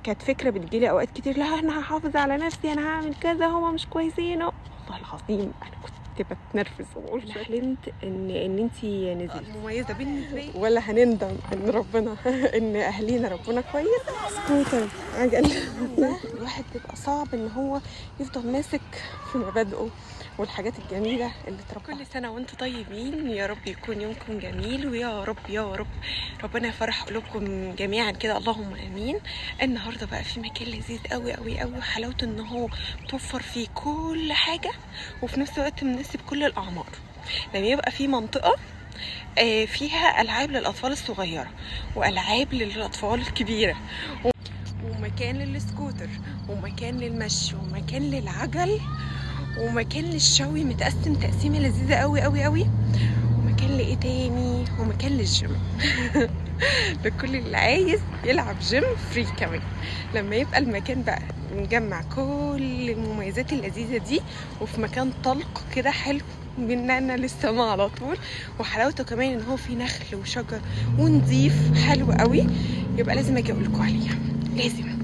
كانت فكره بتجيلي اوقات كتير، لا انا هحافظ على نفسي، انا هعمل كذا، هما مش كويسين. والله العظيم انا كنت بتنرفز واقول حلمت ان انتي نزلت مميزه بالنسبه لي، ولا هنندم ان ربنا ان اهلينا ربنا كويس. سكوتر عجل الواحد بيبقى صعب ان هو يفضل ماسك في مبادئه والحاجات الجميله اللي اتربى. كل سنه وانتم طيبين، يا رب يكون يومكم جميل، ويا رب يا رب ربنا يفرح قلوبكم جميعا كده، اللهم امين. النهارده بقى في مكان لذيذ قوي قوي قوي، وحلاوته ان هو توفر فيه كل حاجه وفي نفس الوقت مناسب كل الاعمار. لما يبقى في منطقه فيها العاب للاطفال الصغيره والعاب للاطفال الكبيره ومكان للسكوتر ومكان للمشي ومكان للعجل ومكان للشوي متقسم تقسيمه لذيذه قوي قوي قوي، ومكان لايه تاني، ومكان للجيم لكل اللي عايز يلعب جيم فري كمان. لما يبقى المكان بقى مجمع كل المميزات اللذيذه دي وفي مكان طلق كده حلو مننا للسما على طول، وحلاوته كمان ان هو فيه نخل وشجر ونضيف حلو قوي، يبقى لازم اجي اقول لكم عليها لازم.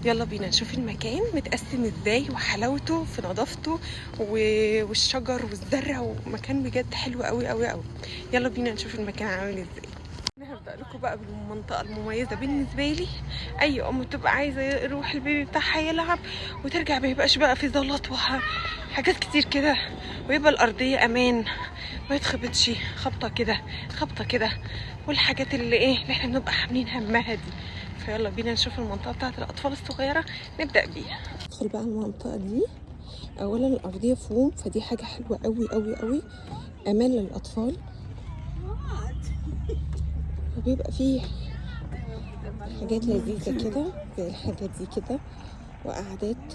يلا بينا نشوف المكان متقسم ازاي وحلاوته في نظافته والشجر والزرع، ومكان بجد حلو قوي قوي قوي. يلا بينا نشوف المكان عامل ازاي. انا هبدأ لكم بقى بالمنطقة المميزة بالنسبة لي. اي ام تبقى عايزة يروح البيبي بتاعها يلعب وترجع ما يبقاش بقى في زلط وحاجات كتير كده، ويبقى الارضية امان ما يتخبطش خبطة كده خبطة كده، والحاجات اللي احنا بنبقى حاملين همها دي. فيلا بينا نشوف المنطقة بتاعت الأطفال الصغيرة نبدأ بيها. ندخل بقى المنطقة دي. أولا الأرضية فوم، فدي حاجة حلوة قوي قوي قوي، أمان للأطفال، وبيبقى فيه حاجات لذيذة كده زي الحاجات دي كده، وقعدات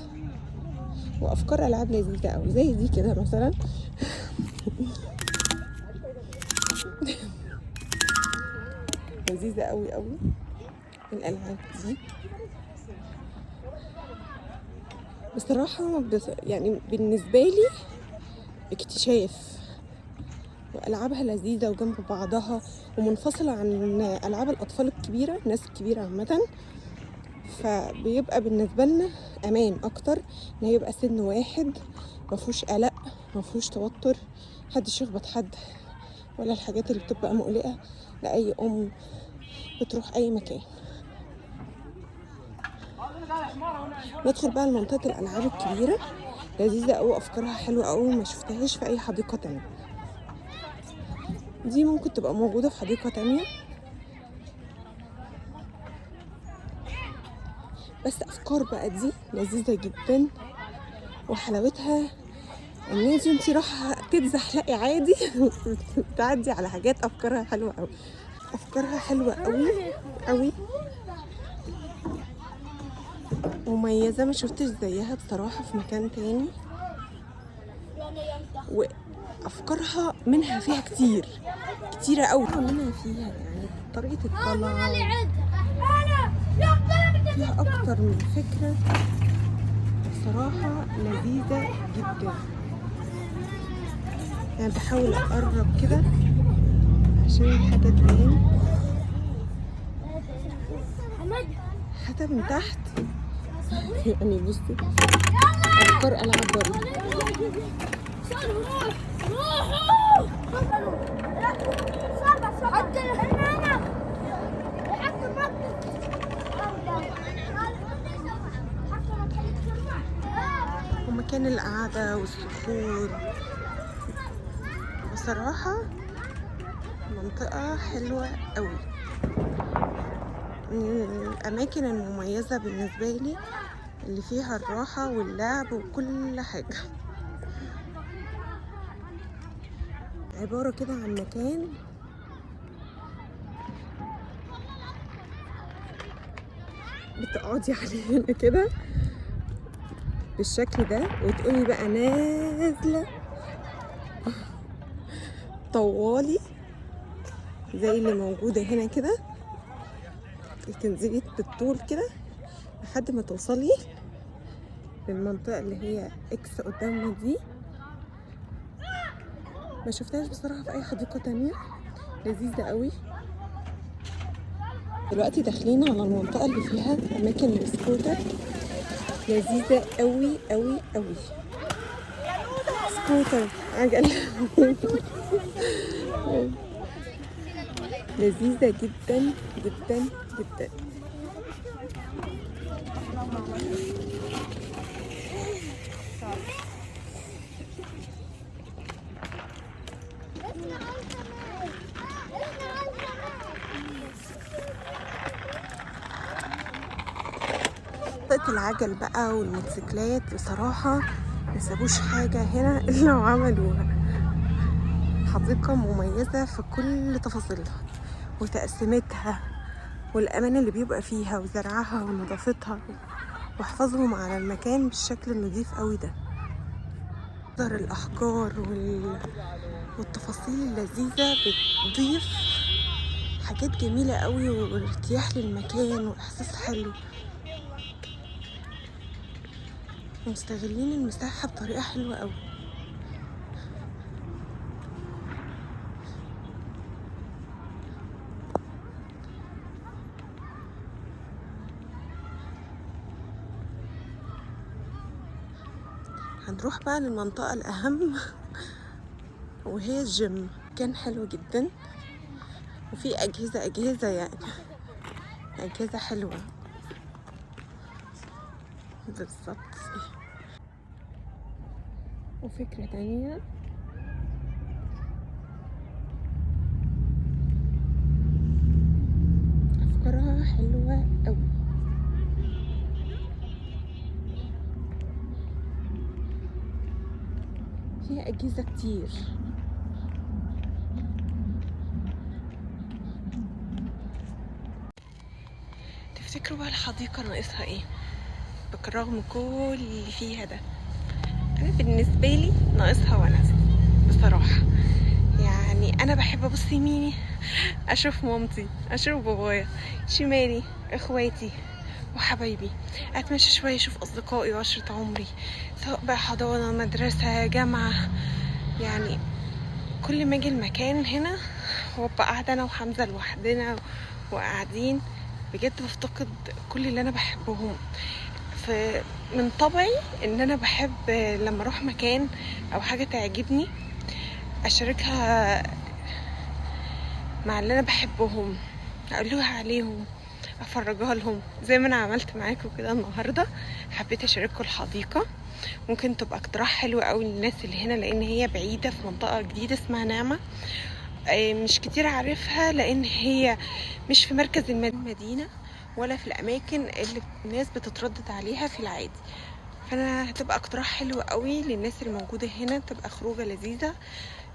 وأفكار ألعاب لذيذة قوي زي دي كده مثلا لذيذة قوي قوي الألعاب دي بصراحة. يعني بالنسبة لي اكتشاف، وألعابها لذيذة وجنب بعضها ومنفصلة عن ألعاب الأطفال الكبيرة، الناس الكبيرة عامة، فبيبقى بالنسبة لنا أمان أكتر إن يبقى سن واحد مفهوش قلق مفهوش توتر محدش يخبط حد، ولا الحاجات اللي بتبقى مقلقة لأي أم بتروح أي مكان. ندخل بقى لمنطقة الألعاب الكبيرة، لذيذة أوي، أفكارها حلوة أوي، ما شفتهاش في أي حديقة تانية. دي ممكن تبقى موجودة في حديقة تانية، بس أفكار بقى دي لذيذة جدا، وحلاوتها ان انتي رايحة تتزحلقي عادي تعدي على حاجات أفكارها حلوة أوي، أفكارها حلوة أوي أوي مميزة، ما شفتش زيها بصراحة في مكان تاني، وأفكارها منها فيها كتيرة أوي، منها فيها يعني طريقة الطلعة فيها أكتر من فكرة بصراحة لذيذة جدا. يعني بحاول أقرب كده عشان الحاجة تبان حتى من تحت يعني بصي أفكار ألعاب برضه. ومكان القعدة والصخور، بصراحة منطقة حلوة قوي، من الأماكن المميزة بالنسبة لي اللي فيها الراحة واللعب وكل حاجة. عبارة كده عن مكان بتقعدي عليه هنا كده بالشكل ده، وتقومي بقى نازلة طوالي زي اللي موجودة هنا كده، تنزلي بالطول كده لحد ما توصلي للمنطقة اللي هي اكس قدامنا دي. ما شفتهاش بصراحة في اي حديقة تانية، لذيذة قوي. دلوقتي داخلين على المنطقة اللي فيها أماكن السكوتر، لذيذة قوي قوي قوي. سكوتر عجل لذيذة جدا جدا جدا. منطقة العجل بقى والموتوسيكلات بصراحة مسابوش حاجة هنا إلا وعملوها. حديقة مميزة في كل تفاصيلها وتقسيمتها والأمان اللي بيبقى فيها وزرعها ونظافتها وحفاظهم على المكان بالشكل النظيف قوي ده. منظر الأحجار والتفاصيل اللذيذة بتضيف حاجات جميلة قوي وارتياح للمكان وإحساس حلو. مستغلين المساحة بطريقة حلوة قوي. هنروح بقى للمنطقة الأهم وهي الجيم. كان حلو جدا وفي أجهزة يعني أجهزة حلوة بالظبط. وفكرة تانية أفكارها حلوة أوي. فيها أجهزة كتير. تفتكروا بقى الحديقة ناقصها ايه بالرغم كل اللي فيها ده؟ انا بالنسبة لي ناقصها ونس بصراحة. يعني انا بحب ابص يميني اشوف مامتي، اشوف بابايا، شمالي اخواتي وحبايبي، اتمشى شوية اشوف اصدقائي وعشرة عمري، سواء بقى حضانة مدرسة جامعة. يعني كل ما اجي المكان هنا وابقى قاعدة انا وحمزة لوحدنا وقاعدين بجد بفتقد كل اللي انا بحبهم. من طبعي ان انا بحب لما اروح مكان او حاجة تعجبني اشاركها مع اللي انا بحبهم، اقولها عليهم، افرجها لهم زي ما انا عملت معاكم كده النهارده. حبيت اشارككم الحديقه، ممكن تبقى اقتراح حلو قوي للناس اللي هنا لان هي بعيده في منطقه جديده اسمها نعمه. مش كتير عارفها لان هي مش في مركز المدينه ولا في الاماكن اللي الناس بتتردد عليها في العادي. فانا هتبقى اقتراح حلو قوي للناس اللي موجوده هنا، تبقى خروجه لذيذه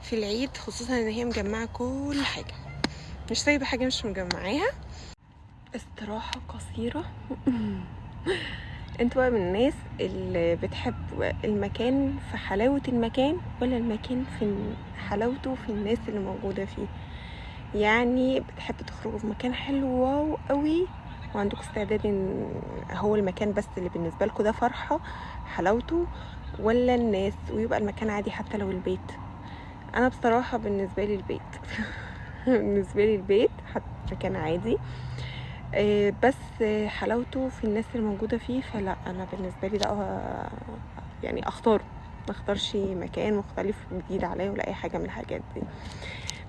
في العيد، خصوصا ان هي مجمعه كل حاجه، مش سايبه حاجه مش مجمعاها. استراحه قصيره انتوا بقى من الناس اللي بتحب المكان في حلاوه المكان ولا المكان في حلاوته في الناس اللي موجوده فيه؟ يعني بتحب تخرجوا في مكان حلو واو قوي وعندكم استعداد ان هو المكان بس اللي بالنسبه لكم ده فرحه حلاوته، ولا الناس ويبقى المكان عادي حتى لو البيت؟ انا بصراحه بالنسبه لي البيت بالنسبه لي البيت حتى مكان عادي بس حلاوته في الناس اللي موجوده فيه. فلا انا بالنسبه لي ده يعني اختاره، ما اختارش مكان مختلف جديد عليا ولا اي حاجه من الحاجات دي.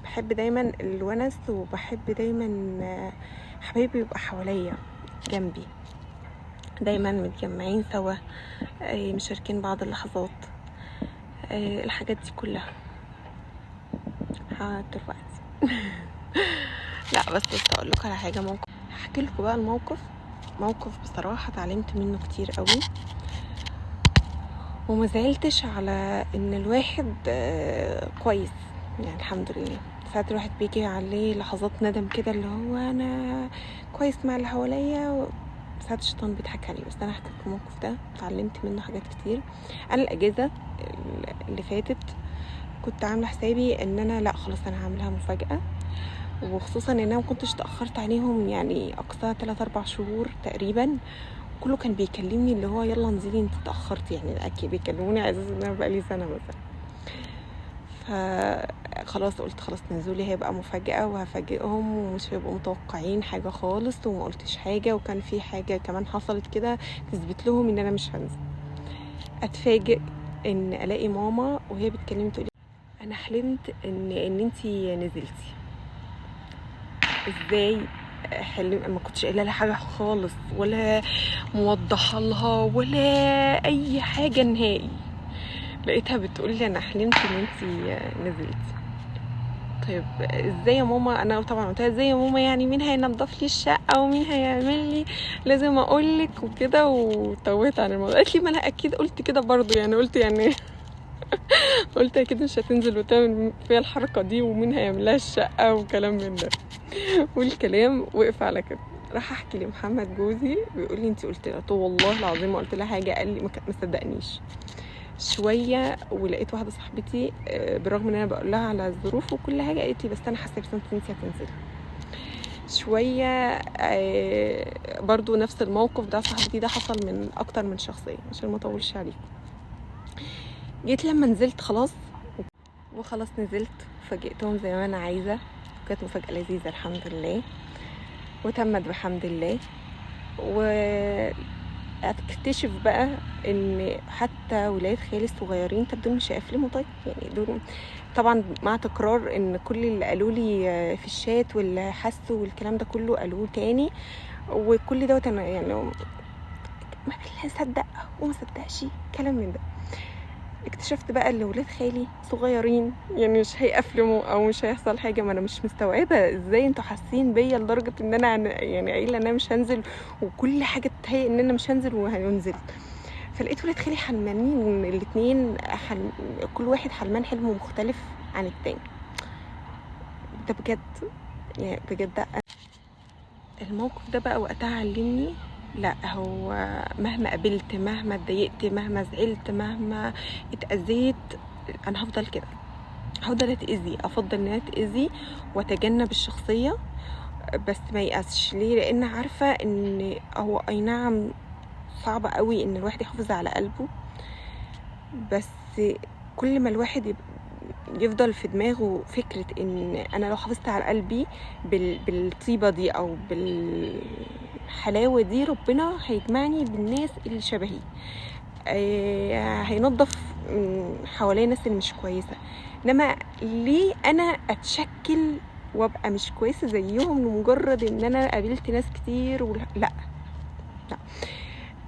بحب دايما الونس وبحب دايما حبايبي يبقى حواليا جنبي، دايما متجمعين سوا مشاركين بعض اللحظات الحاجات دي كلها. دلوقتي لا بس اقول لكم على حاجه، موقف هحكي لكم بقى. موقف بصراحه اتعلمت منه كتير قوي وما زعلتش على ان الواحد كويس. يعني الحمد لله ساعات الواحد بيجي عليه لحظات ندم كده اللي هو انا كويس مع اللي حواليا، ساعات الشيطان بيضحك عليه. بس انا هحكي لكم الموقف ده اتعلمت منه حاجات كتير. انا الاجازه اللي فاتت كنت عامله حسابي ان انا لا خلاص انا هعملها مفاجاه، وخصوصا ان انا ما كنتش تاخرت عليهم، يعني اقصى 3-4 شهور تقريبا. كله كان بيكلمني اللي هو يلا انزلي انت اتاخرت، يعني اكيد بيكلموني على اساس ان انا بقالي سنه مثلا. خلاص قلت خلاص نزولي هيبقى مفاجأة وهفاجئهم ومش هيبقوا متوقعين حاجة خالص، وما قلتش حاجة. وكان في حاجة كمان حصلت كده تثبت لهم ان انا مش هنزل. اتفاجئ ان الاقي ماما وهي بتكلمني تقولي انا حلمت ان انتي نزلتي. ازاي حلم؟ ما كنتش قايله لها حاجه خالص، ولا موضحه لها ولا اي حاجه نهائي. لقيتها بتقول لي انا حلمت ان انتي نزلتي. طيب ازاي يا ماما؟ انا طبعا قلت لها ازاي يا ماما، يعني مين هينضف لي الشقه ومين هيعمل لي، لازم اقول لك وكده. وتوهت عن الموضوع. قالت لي ما انا اكيد قلت كده برضو، يعني قلت يعني قلت اكيد مش هتنزل وتعمل فيها الحركه دي، ومين هيعمل لها الشقه وكلام من ده. والكلام وقف على كده. راح احكي لمحمد جوزي، بيقول لي انت قلت لها؟ قلت والله العظيم ما قلت لها حاجه. قال لي ما صدقنيش. شويه ولقيت واحده صاحبتي برغم ان انا بقول لها على الظروف وكل حاجه، قالت لي بس انا حاسه ان انت هتنزلي. شويه برضو نفس الموقف ده صاحبتي ده حصل من اكتر من شخصيه عشان ما اطولش عليكم. جيت لما نزلت خلاص وخلاص نزلت فاجئتهم زي ما انا عايزه. كانت مفاجاه لذيذه الحمد لله، وتمت بحمد الله. واكتشف بقى ان حتى ولاد خالي الصغيرين طب دول مش هيفلموا. طيب يعني دول طبعا مع تكرار ان كل اللي قالوا لي في الشات واللي حسوا والكلام ده كله قالوه تاني، وكل دوت انا يعني ما بالله صدق وما صدقش كلام من ده. اكتشفت بقى ان ولاد خالي صغيرين يعني مش هيقفلموا او مش هيحصل حاجه. ما انا مش مستوعبه ازاي انتوا حاسين بيا لدرجه ان انا يعني قايله ان انا مش هنزل، وكل حاجه تهيئ ان انا مش هنزل وهنزل. فلقيت ولاد خالي حلمانين الاثنين، كل واحد حلمان حلم مختلف عن التاني. ده بجد يعني بجد. الموقف ده بقى وقتها علمني لا، هو مهما قابلت، مهما اتضايقت، مهما زعلت، مهما اتأذيت، انا هفضل كده، هفضل اتأذي. افضل ان انا اتأذي واتجنب الشخصية بس ما يأسش. ليه؟ لان عارفة ان هو اي نعم صعب قوي ان الواحد يحافظ على قلبه، بس كل ما الواحد يفضل في دماغه فكرة ان انا لو حافظت على قلبي بالطيبة دي او بالحلاوة دي، ربنا هيجمعني بالناس اللي شبهي، هينظف حوالي ناس اللي مش كويسة. انما ليه انا اتشكل وابقى مش كويسة زيهم لمجرد ان انا قابلت ناس كتير لا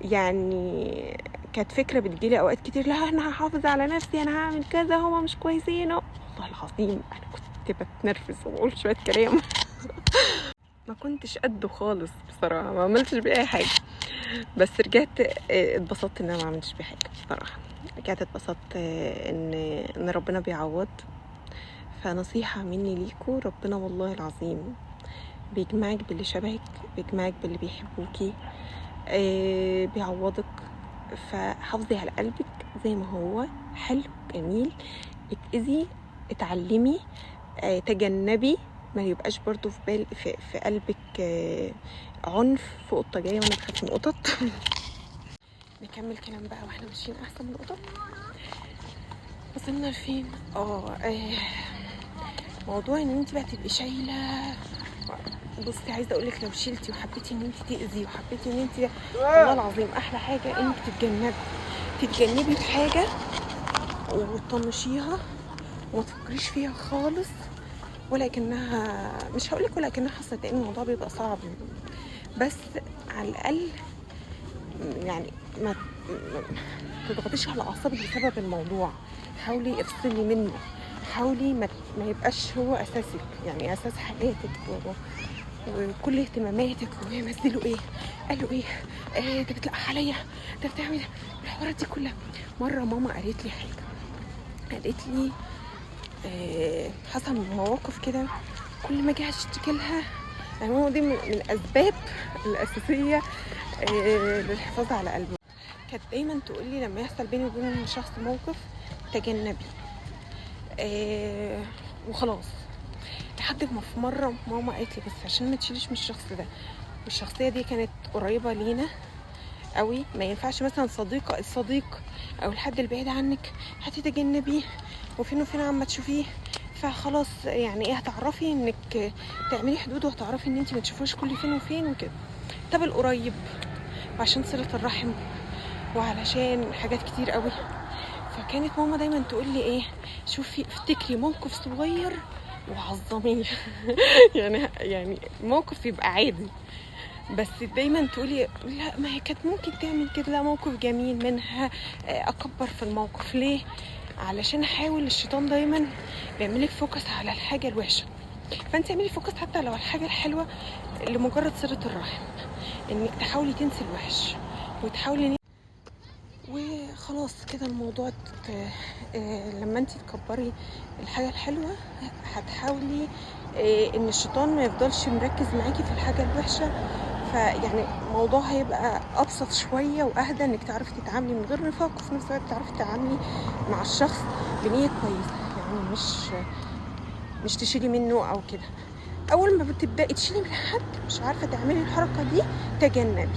يعني كانت فكرة بتجيلي اوقات كتير، لا انا هحافظ على نفسي، انا هعمل كذا، هما مش كويسين. والله العظيم انا كنت بتنرفز واقول شوية كلام ما كنتش قده خالص بصراحة، ما عملتش بيه اي حاجة. بس رجعت اتبسطت ان انا ما عملتش بيه حاجة بصراحة. رجعت اتبسطت ان ربنا بيعوض. فنصيحة مني ليكوا، ربنا والله العظيم بيجمعك باللي شبهك، بيجمعك باللي بيحبوكي، بيعوضك. فحافظي على قلبك زي ما هو حلو جميل، اتأذي، اتعلمي، تجنبي، ما يبقاش برضو في قلبك عنف. في قطة جاية وانا بخاف من القطط نكمل كلام بقى واحنا ماشيين احسن من القطط. وصلنا لفين؟ موضوع ان انت بقى تبقي شايله. بصي عايزه اقول لك، لو شلتي وحبيتي ان انت تاذي وحبيتي ان انت، والله العظيم احلى حاجه انك تتجنبي بحاجه وتطنشيها وما تفكريش فيها خالص، ولكنها مش هقولك ولكنها حصلت، لان الموضوع بيبقى صعب. بس على الاقل يعني ما تضغطيش على اعصابك بسبب الموضوع. حاولي افصلي منه، حاولي ما يبقاش هو اساسك، يعني اساس حياتك وكل اهتماماتك. ويمثلوا ايه، قالوا ايه، ده بتلقح عليا، ده بتعمل الحوارات دي كلها. مره ماما قالت لي حاجه، قالت لي حصل مواقف كده كل ما اجي اشتكي لها، يعني ماما دي من الاسباب الاساسيه للحفاظ على قلبي. كانت دايما تقول لي لما يحصل بيني وبين شخص موقف تجنبي وخلاص. لحد ما في مره ماما قالت لي بس عشان ما تشيليش من الشخص ده، والشخصيه دي كانت قريبه لينا قوي، ما ينفعش مثلا الصديق او الحد البعيد عنك هتتجنبيه وفين وفين عما تشوفيه فخلاص يعني ايه، هتعرفي انك تعملي حدود، وهتعرفي ان انت ما تشوفوش كل فين وفين وكده. طب القريب عشان صلة الرحم وعلشان حاجات كتير قوي. فكانت ماما دايما تقول لي ايه، شوفي افتكري موقف صغير وعظميه. يعني موقف يبقى عادي، بس دايما تقولي لا ما هي كانت ممكن تعمل كده، لا موقف جميل منها. اكبر في الموقف ليه؟ علشان احاول. الشيطان دايما بيعملك فوكس على الحاجه الوحشه، فانت اعملي فوكس حتى لو الحاجه الحلوه لمجرد صله الرحم، انك تحاولي تنسي الوحش وتحاولي وخلاص كده الموضوع. لما انت تكبري الحاجه الحلوه هتحاولي ان الشيطان ما يفضلش مركز معاكي في الحاجه الوحشه. فيعني الموضوع هيبقى ابسط شويه واهدى، انك تعرفي تتعاملي من غير نفاق، وفي نفس الوقت تعرفي تتعاملي مع الشخص بنيه كويسه، يعني مش تشيلي منه او كده. اول ما بتبداي تشيلي من حد مش عارفه تعملي الحركه دي، تجنبي،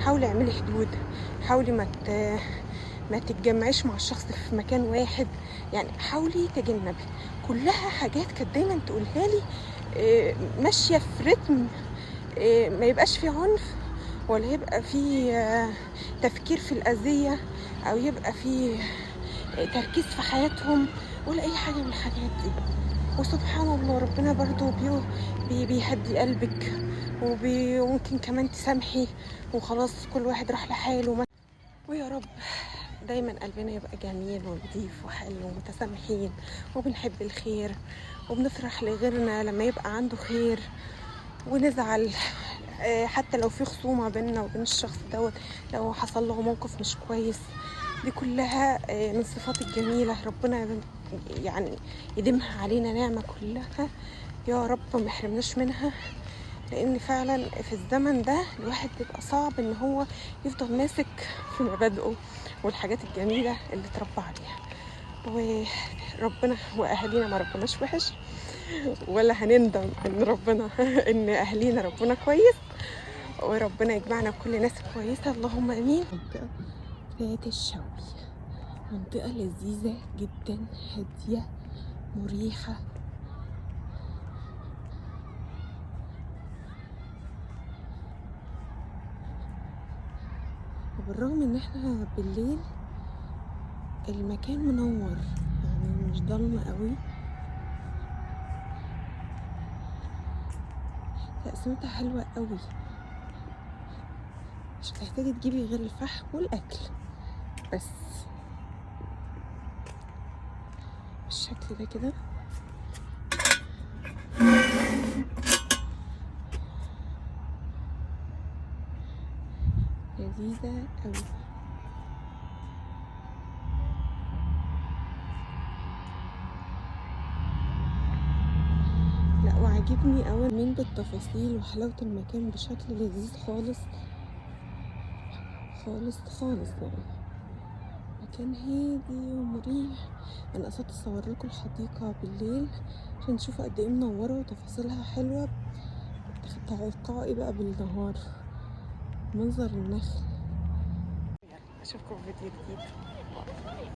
حاولي اعملي حدود، حاولي ما تتجمعيش مع الشخص في مكان واحد، يعني حاولي تجنبي. كلها حاجات كانت دايما تقولها لي ماشيه في رتم ما يبقاش في عنف، ولا يبقى في تفكير في الأذية، أو يبقى في تركيز في حياتهم، ولا أي حاجة من الحاجات دي. وسبحان الله ربنا برضو بيهدي قلبك، وممكن كمان تسامحي وخلاص كل واحد راح لحاله. ويا رب دايما قلبنا يبقى جميل ونضيف وحلو ومتسامحين وبنحب الخير، وبنفرح لغيرنا لما يبقى عنده خير، ونزعل حتى لو في خصومة بيننا وبين الشخص دوت، لو حصل له موقف مش كويس. دي كلها من الصفات الجميلة، ربنا يعني يديمها علينا نعمة كلها يا رب، ما يحرمناش منها. لان فعلا في الزمن ده الواحد بيبقى صعب ان هو يفضل ماسك في مبادئه والحاجات الجميلة اللي اتربى عليها. وربنا واهالينا ما ربناش وحش، ولا هنندم ان اهالينا ربنا كويس، وربنا يجمعنا بكل ناس كويسه اللهم امين. منطقه ذات الشوي، منطقه لذيذه جدا، هاديه مريحه. وبالرغم ان احنا بالليل المكان منور، يعني مش ضلمه قوي، تقسيمتها حلوه قوي، مش هتحتاجي تجيبي غير الفحم والاكل بس. بالشكل ده كده لذيذه قوي. لا وعجبني قوي من بالتفاصيل وحلاوه المكان بشكل لذيذ خالص خالص خالص. يعني مكان هادي ومريح. انا قصدت اصور لكم الحديقه بالليل عشان تشوفوا قد ايه منوره وتفاصيلها حلوه، تلقائي بقى بالنهار منظر النخل. يلا اشوفكم في فيديو جديد.